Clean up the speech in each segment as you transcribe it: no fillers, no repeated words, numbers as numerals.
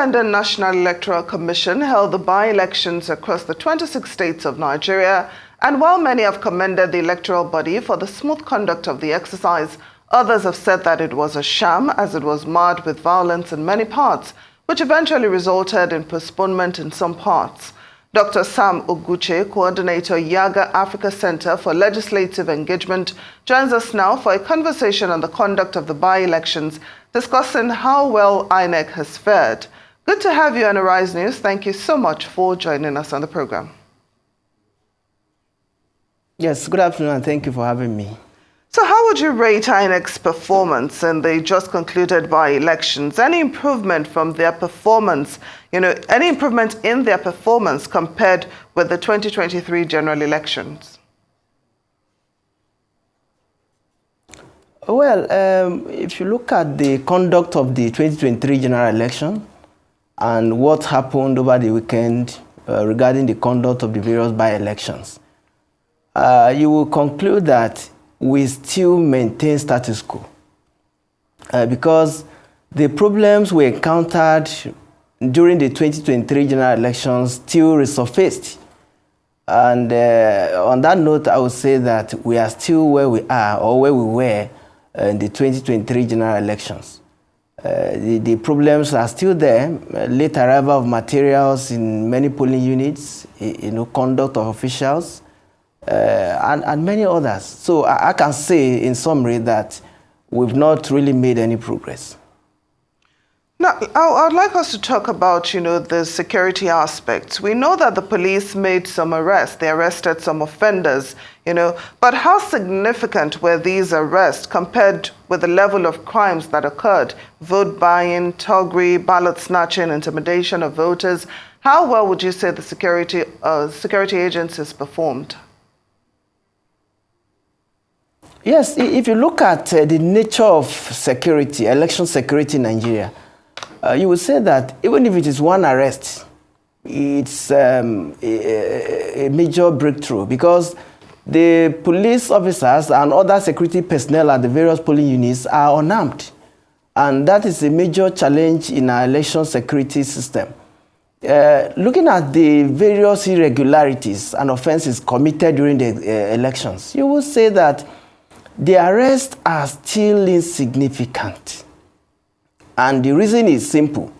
Independent National Electoral Commission held the by-elections across the 26 states of Nigeria, and while many have commended the electoral body for the smooth conduct of the exercise, others have said that it was a sham as it was marred with violence in many parts, which eventually resulted in postponement in some parts. Dr. Sam Ogwuche, coordinator Yiaga Africa Center for Legislative Engagement, joins us now for a conversation on the conduct of the by-elections, discussing how well INEC has fared. Good to have you on Arise News. Thank you so much for joining us on the program. Yes, good afternoon, and thank you for having me. So how would you rate INEC's performance in the just concluded by-elections? Any improvement from their performance, any improvement in their performance compared with the 2023 general elections? Well, if you look at the conduct of the 2023 general election and what happened over the weekend regarding the conduct of the various by-elections, you will conclude that we still maintain status quo because the problems we encountered during the 2023 general elections still resurfaced. And on that note, I would say that we are still where we are or where we were in the 2023 general elections. The problems are still there, late arrival of materials in many polling units, conduct of officials, and many others. So I can say in summary that we've not really made any progress. Now, I'd like us to talk about, the security aspects. We know that the police made some arrests. They arrested some offenders, but how significant were these arrests compared with the level of crimes that occurred? Vote buying, thuggery, ballot snatching, intimidation of voters. How well would you say the security agencies performed? Yes, if you look at the nature of security, election security in Nigeria, you would say that even if it is one arrest, it's a major breakthrough because the police officers and other security personnel at the various polling units are unarmed. And that is a major challenge in our election security system. Looking at the various irregularities and offenses committed during the elections, you would say that the arrests are still insignificant. And the reason is simple,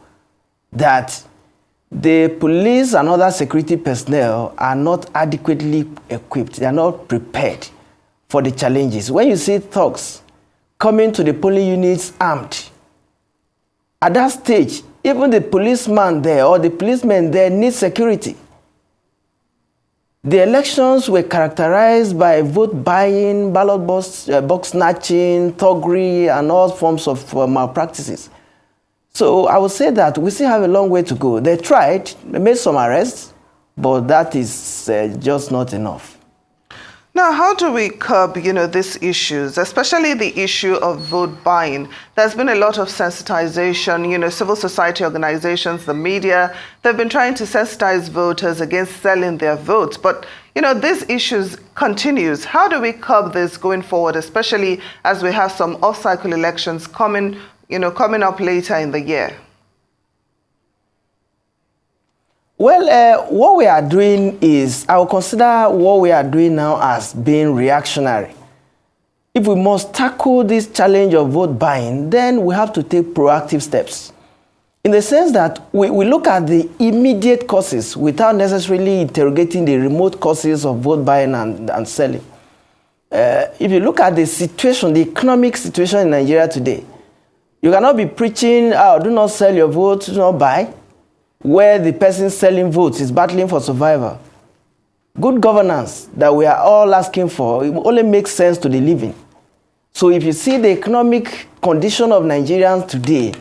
that the police and other security personnel are not adequately equipped. They are not prepared for the challenges. When you see thugs coming to the polling units armed, at that stage, even the policeman there or the policemen there need security. The elections were characterized by vote buying, ballot box snatching, thuggery, and all forms of malpractices. So I would say that we still have a long way to go. They tried, they made some arrests, but that is just not enough. Now, how do we curb, these issues, especially the issue of vote buying? There's been a lot of sensitization, civil society organizations, the media, they've been trying to sensitize voters against selling their votes. But, these issues continues. How do we curb this going forward, especially as we have some off-cycle elections coming up later in the year? Well, what we are doing is, I will consider what we are doing now as being reactionary. If we must tackle this challenge of vote buying, then we have to take proactive steps. In the sense that we look at the immediate causes without necessarily interrogating the remote causes of vote buying and selling. If you look at the situation, the economic situation in Nigeria today, you cannot be preaching, do not sell your vote, do not buy, where the person selling votes is battling for survival. Good governance that we are all asking for, it only makes sense to the living. So if you see the economic condition of Nigerians today,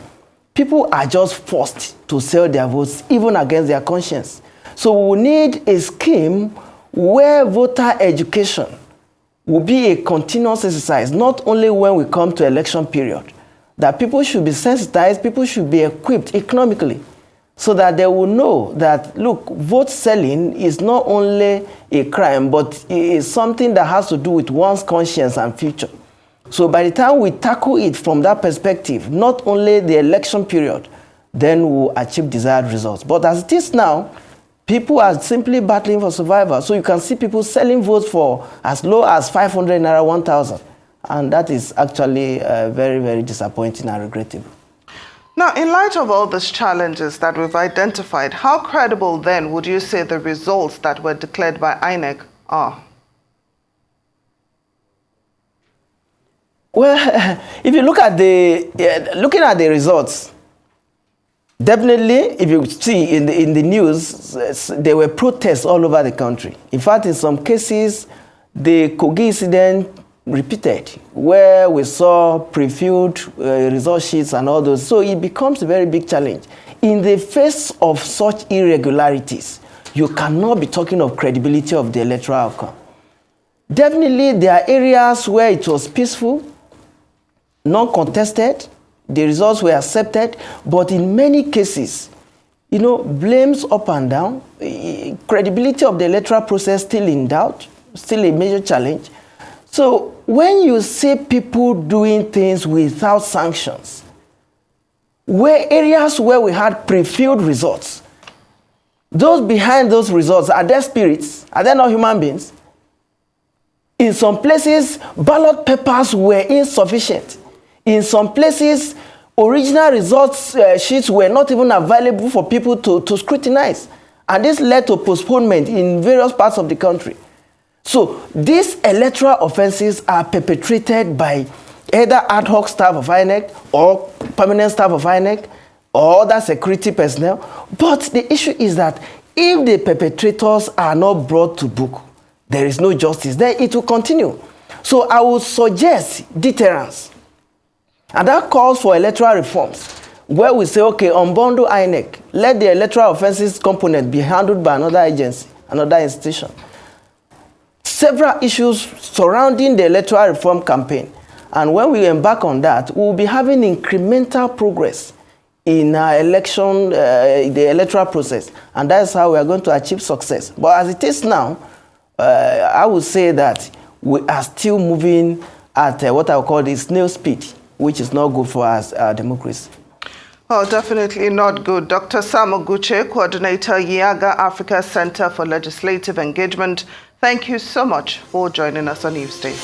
people are just forced to sell their votes even against their conscience. So we need a scheme where voter education will be a continuous exercise, not only when we come to election period, that people should be sensitized, people should be equipped economically, so that they will know that, look, vote selling is not only a crime, but it is something that has to do with one's conscience and future. So by the time we tackle it from that perspective, not only the election period, then we'll achieve desired results. But as it is now, people are simply battling for survival. So you can see people selling votes for as low as 500 naira, 1,000. And that is actually very, very disappointing and regrettable. Now, in light of all these challenges that we've identified, how credible then would you say the results that were declared by INEC are? Well, if you look at looking at the results, definitely, if you see in the news, there were protests all over the country. In fact, in some cases, the Kogi incident repeated, where we saw pre-filled result sheets and all those. So it becomes a very big challenge. In the face of such irregularities, you cannot be talking of credibility of the electoral outcome. Definitely, there are areas where it was peaceful, non-contested, the results were accepted, but in many cases, blames up and down, credibility of the electoral process still in doubt, still a major challenge. So when you see people doing things without sanctions, areas where we had pre-filled results, those behind those results, are they spirits? Are they not human beings? In some places, ballot papers were insufficient. In some places, original results sheets were not even available for people to scrutinize. And this led to postponement in various parts of the country. So these electoral offenses are perpetrated by either ad hoc staff of INEC or permanent staff of INEC or other security personnel. But the issue is that if the perpetrators are not brought to book, there is no justice, then it will continue. So I would suggest deterrence. And that calls for electoral reforms, where we say, okay, unbundle INEC, let the electoral offenses component be handled by another agency, another institution. Several issues surrounding the electoral reform campaign. And when we embark on that, we'll be having incremental progress in our the electoral process. And that's how we are going to achieve success. But as it is now, I would say that we are still moving at what I would call the snail speed, which is not good for our democracy. Well, definitely not good. Dr. Sam Ogwuche, Coordinator, Yiaga Africa Center for Legislative Engagement, thank you so much for joining us on Newsday.